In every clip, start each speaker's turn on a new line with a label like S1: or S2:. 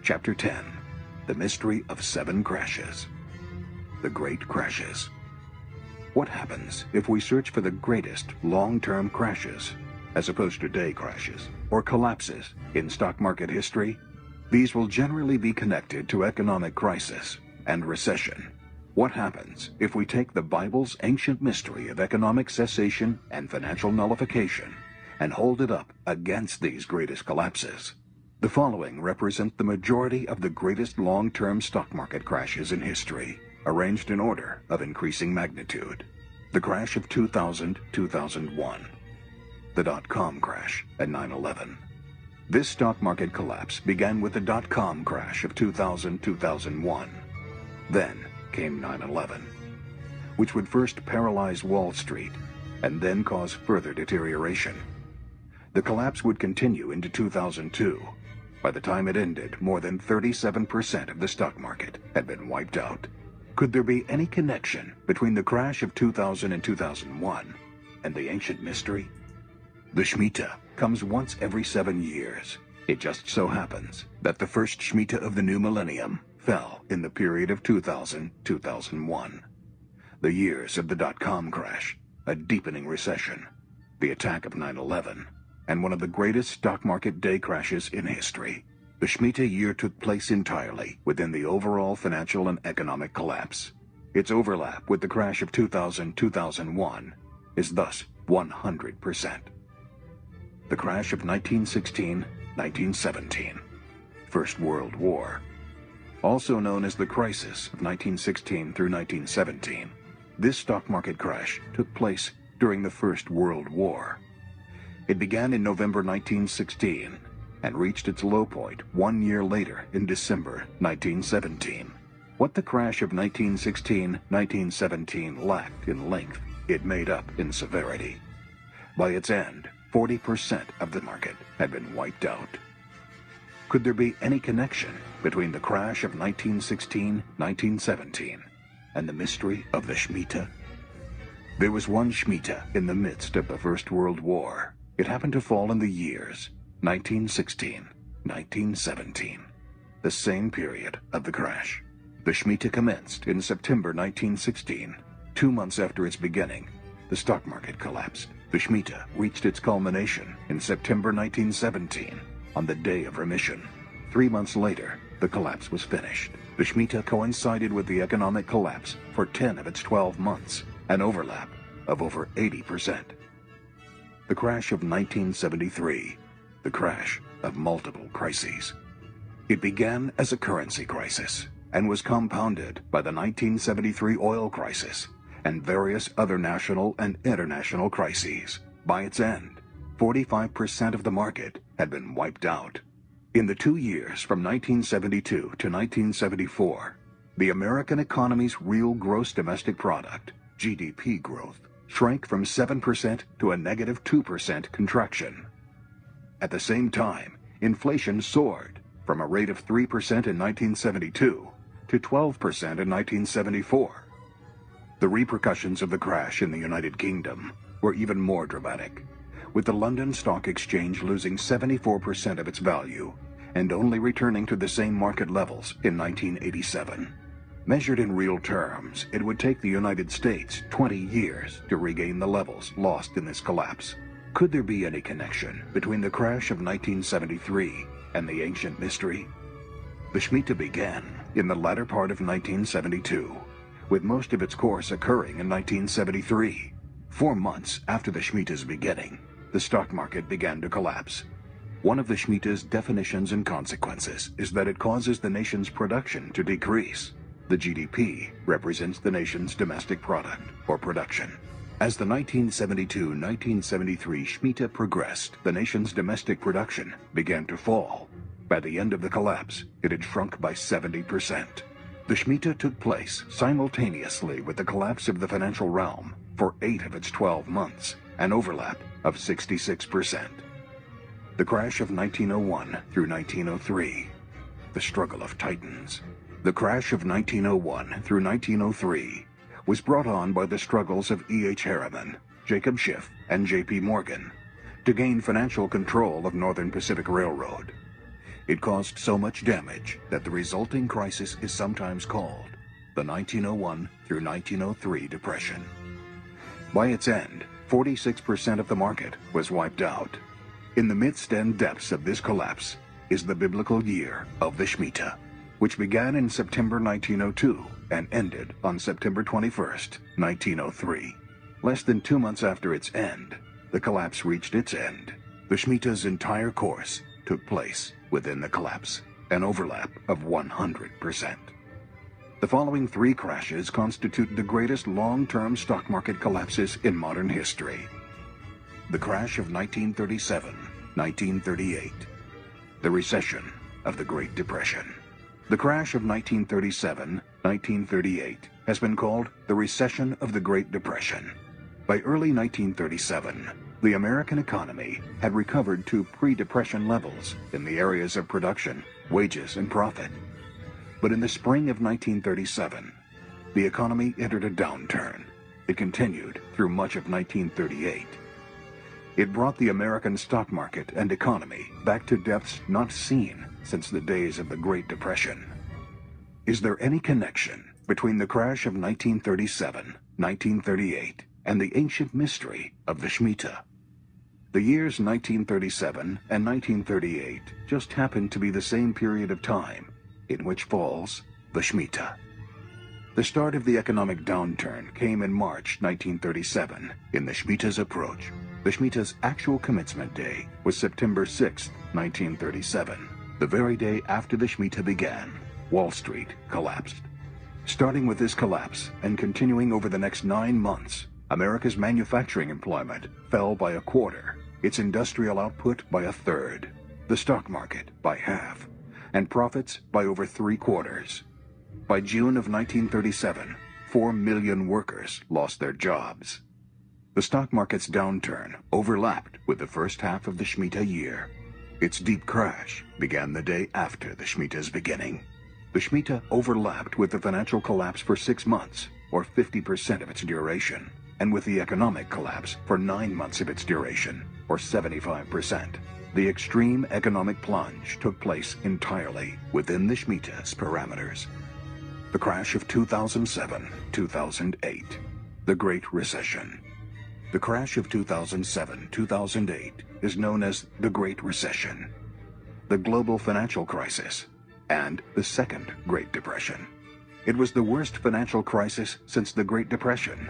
S1: Chapter 10. The Mystery of 7 Crashes. The Great Crashes. What happens if we search for the greatest long-term crashes, as opposed to day crashes, or collapses in stock market history? These will generally be connected to economic crisis and recession. What happens if we take the Bible's ancient mystery of economic cessation and financial nullification and hold it up against these greatest collapses? The following represent the majority of the greatest long-term stock market crashes in history, arranged in order of increasing magnitude. The crash of 2000-2001. The dot-com crash at 9/11. This stock market collapse began with the dot-com crash of 2000-2001. Then came 9/11, which would first paralyze Wall Street and then cause further deterioration. The collapse would continue into 2002. By the time it ended, more than 37% of the stock market had been wiped out. Could there be any connection between the crash of 2000 and 2001 and the ancient mystery? The Shemitah comes once every 7 years. It just so happens that the first Shemitah of the new millennium fell in the period of 2000-2001. The years of the dot-com crash, a deepening recession, the attack of 9/11, and one of the greatest stock market day crashes in history. The Shemitah year took place entirely within the overall financial and economic collapse. Its overlap with the crash of 2000-2001 is thus 100%. The crash of 1916-1917, First World War. Also known as the crisis of 1916 through 1917, this stock market crash took place during the First World War. It began in November 1916 and reached its low point 1 year later in December 1917. What the crash of 1916-1917 lacked in length, it made up in severity. By its end, 40% of the market had been wiped out. Could there be any connection between the crash of 1916-1917 and the mystery of the Shemitah? There was one Shemitah in the midst of the First World War. It happened to fall in the years 1916-1917, the same period of the crash. The Shemitah commenced in September 1916. 2 months after its beginning, the stock market collapsed. The Shemitah reached its culmination in September 1917, on the Day of Remission. 3 months later, the collapse was finished. The Shemitah coincided with the economic collapse for 10 of its 12 months, an overlap of over 80%. The crash of 1973, the crash of multiple crises. It began as a currency crisis and was compounded by the 1973 oil crisis and various other national and international crises. By its end, 45% of the market had been wiped out. In the 2 years from 1972 to 1974, the American economy's real gross domestic product, GDP growth, shrank from 7% to a negative 2% contraction. At the same time, inflation soared from a rate of 3% in 1972 to 12% in 1974. The repercussions of the crash in the United Kingdom were even more dramatic, with the London Stock Exchange losing 74% of its value and only returning to the same market levels in 1987. Measured in real terms, it would take the United States 20 years to regain the levels lost in this collapse. Could there be any connection between the crash of 1973 and the ancient mystery? The Shemitah began in the latter part of 1972, with most of its course occurring in 1973. 4 months after the Shemitah's beginning, the stock market began to collapse. One of the Shemitah's definitions and consequences is that it causes the nation's production to decrease. The GDP represents the nation's domestic product, or production. As the 1972-1973 Shemitah progressed, the nation's domestic production began to fall. By the end of the collapse, it had shrunk by 70%. The Shemitah took place simultaneously with the collapse of the financial realm for 8 of its 12 months, an overlap of 66%. The crash of 1901 through 1903, the struggle of titans. The crash of 1901 through 1903 was brought on by the struggles of E.H. Harriman, Jacob Schiff, and J.P. Morgan to gain financial control of Northern Pacific Railroad. It caused so much damage that the resulting crisis is sometimes called the 1901 through 1903 Depression. By its end, 46% of the market was wiped out. In the midst and depths of this collapse is the biblical year of the Shemitah, which began in September 1902 and ended on September 21st, 1903. Less than 2 months after its end, the collapse reached its end. The Shemitah's entire course took place within the collapse, an overlap of 100%. The following 3 crashes constitute the greatest long-term stock market collapses in modern history. The crash of 1937-1938. The recession of the Great Depression. The crash of 1937-1938 has been called the recession of the Great Depression. By early 1937, the American economy had recovered to pre-depression levels in the areas of production, wages, and profit. But in the spring of 1937, the economy entered a downturn. It continued through much of 1938. It brought the American stock market and economy back to depths not seen since the days of the Great Depression. Is there any connection between the crash of 1937, 1938, and the ancient mystery of the Shemitah? The years 1937 and 1938 just happened to be the same period of time in which falls the Shemitah. The start of the economic downturn came in March 1937 in the Shemitah's approach. The Shemitah's actual commencement day was September 6, 1937. The very day after the Shemitah began, Wall Street collapsed. Starting with this collapse and continuing over the next 9 months, America's manufacturing employment fell by a quarter, its industrial output by a third, the stock market by half, and profits by over 3/4. By June of 1937, 4 million workers lost their jobs. The stock market's downturn overlapped with the first half of the Shemitah year. Its deep crash began the day after the Shemitah's beginning. The Shemitah overlapped with the financial collapse for 6 months, or 50% of its duration, and with the economic collapse for 9 months of its duration, or 75%. The extreme economic plunge took place entirely within the Shemitah's parameters. The crash of 2007-2008, the Great Recession. The crash of 2007-2008 is known as the Great Recession, the global financial crisis, and the Second Great Depression. It was the worst financial crisis since the Great Depression.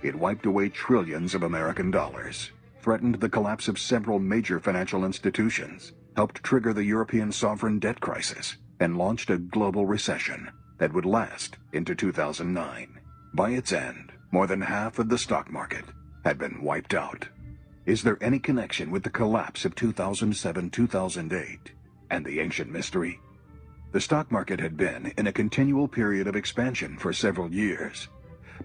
S1: It wiped away trillions of American dollars, threatened the collapse of several major financial institutions, helped trigger the European sovereign debt crisis, and launched a global recession that would last into 2009. By its end, more than half of the stock market had been wiped out. Is there any connection with the collapse of 2007-2008 and the ancient mystery? The stock market had been in a continual period of expansion for several years,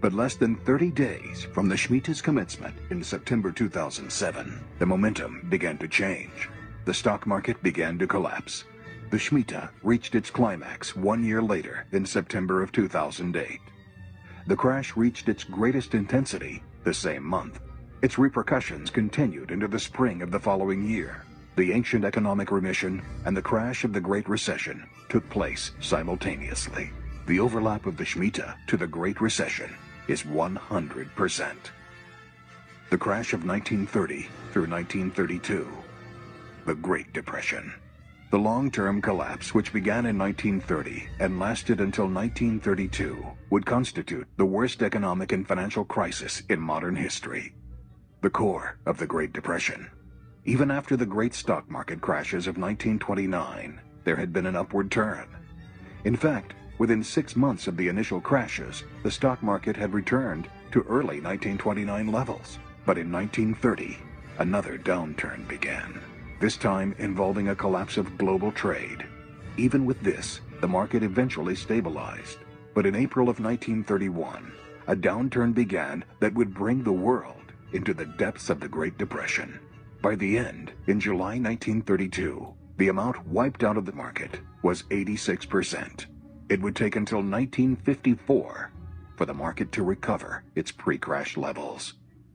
S1: but less than 30 days from the Shemitah's commencement in September 2007, the momentum began to change. The stock market began to collapse. The Shemitah reached its climax 1 year later in September of 2008. The crash reached its greatest intensity the same month. Its repercussions continued into the spring of the following year. The ancient economic remission and the crash of the Great Recession took place simultaneously. The overlap of the Shemitah to the Great Recession is 100%. The crash of 1930 through 1932. The Great Depression. The long-term collapse, which began in 1930 and lasted until 1932, would constitute the worst economic and financial crisis in modern history. The core of the Great Depression. Even after the great stock market crashes of 1929, there had been an upward turn. In fact, within 6 months of the initial crashes, the stock market had returned to early 1929 levels. But in 1930, another downturn began, this time involving a collapse of global trade. Even with this, the market eventually stabilized. But in April of 1931, a downturn began that would bring the world into the depths of the Great Depression. By the end, in July 1932, the amount wiped out of the market was 86%. It would take until 1954 for the market to recover its pre-crash levels.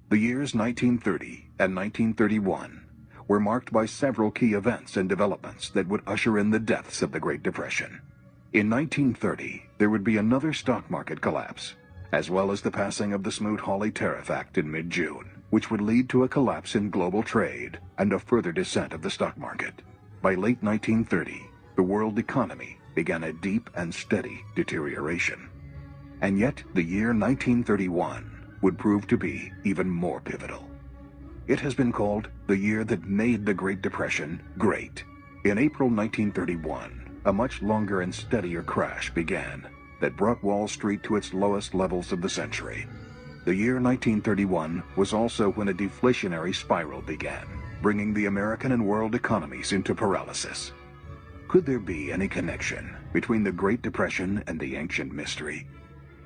S1: The years 1930 and 1931 were marked by several key events and developments that would usher in the depths of the Great Depression. In 1930, there would be another stock market collapse, as well as the passing of the Smoot-Hawley Tariff Act in mid-June, which would lead to a collapse in global trade and a further descent of the stock market. By late 1930, the world economy began a deep and steady deterioration. And yet, the year 1931 would prove to be even more pivotal. It has been called the year that made the Great Depression great. In April 1931, a much longer and steadier crash began that brought Wall Street to its lowest levels of the century. The year 1931 was also when a deflationary spiral began, bringing the American and world economies into paralysis. Could there be any connection between the Great Depression and the ancient mystery?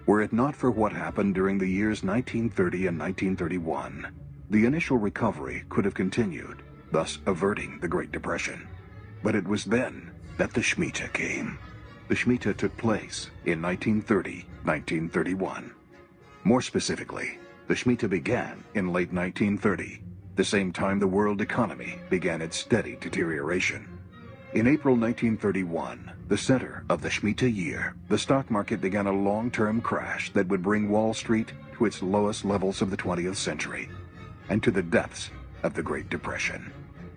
S1: Were it not for what happened during the years 1930 and 1931, the initial recovery could have continued, thus averting the Great Depression. But it was then that the Shemitah came. The Shemitah took place in 1930-1931. More specifically, the Shemitah began in late 1930, the same time the world economy began its steady deterioration. In April 1931, the center of the Shemitah year, the stock market began a long-term crash that would bring Wall Street to its lowest levels of the 20th century and to the depths of the Great Depression.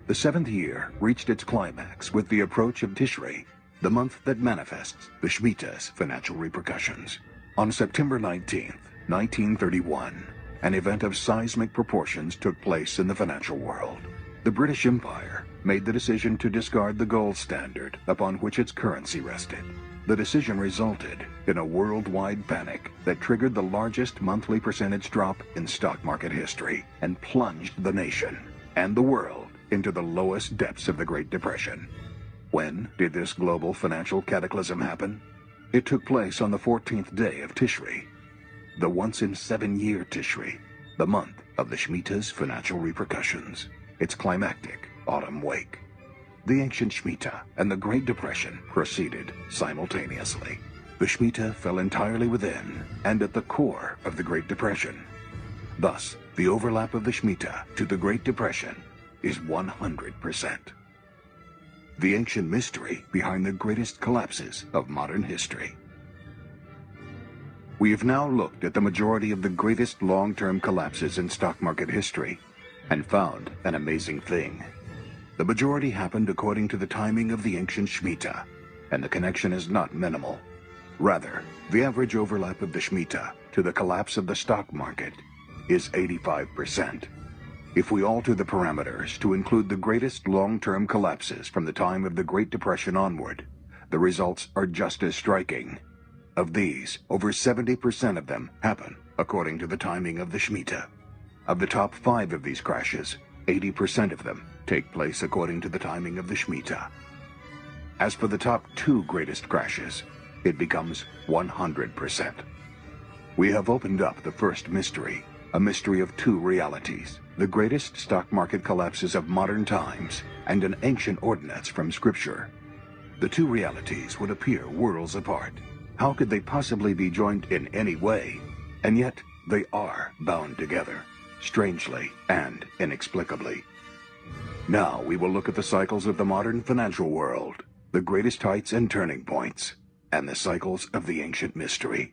S1: The seventh year reached its climax with the approach of Tishrei, the month that manifests the Shemitah's financial repercussions. On September 19th, 1931, an event of seismic proportions took place in the financial world. The British Empire made the decision to discard the gold standard upon which its currency rested. The decision resulted in a worldwide panic that triggered the largest monthly percentage drop in stock market history and plunged the nation and the world into the lowest depths of the Great Depression. When did this global financial cataclysm happen? It took place on the 14th day of Tishrei, the once-in-7-year Tishrei, the month of the Shemitah's financial repercussions, its climactic autumn wake. The ancient Shemitah and the Great Depression proceeded simultaneously. The Shemitah fell entirely within and at the core of the Great Depression. Thus, the overlap of the Shemitah to the Great Depression is 100%. The ancient mystery behind the greatest collapses of modern history. We have now looked at the majority of the greatest long-term collapses in stock market history and found an amazing thing. The majority happened according to the timing of the ancient Shemitah, and the connection is not minimal. Rather, the average overlap of the Shemitah to the collapse of the stock market is 85%. If we alter the parameters to include the greatest long-term collapses from the time of the Great Depression onward, the results are just as striking. Of these, over 70% of them happen according to the timing of the Shemitah. Of the top 5 of these crashes, 80% of them take place according to the timing of the Shemitah. As for the top 2 greatest crashes, it becomes 100%. We have opened up the first mystery, a mystery of 2 realities, the greatest stock market collapses of modern times and an ancient ordinance from Scripture. The 2 realities would appear worlds apart. How could they possibly be joined in any way? And yet, they are bound together, strangely and inexplicably. Now we will look at the cycles of the modern financial world, the greatest heights and turning points, and the cycles of the ancient mystery.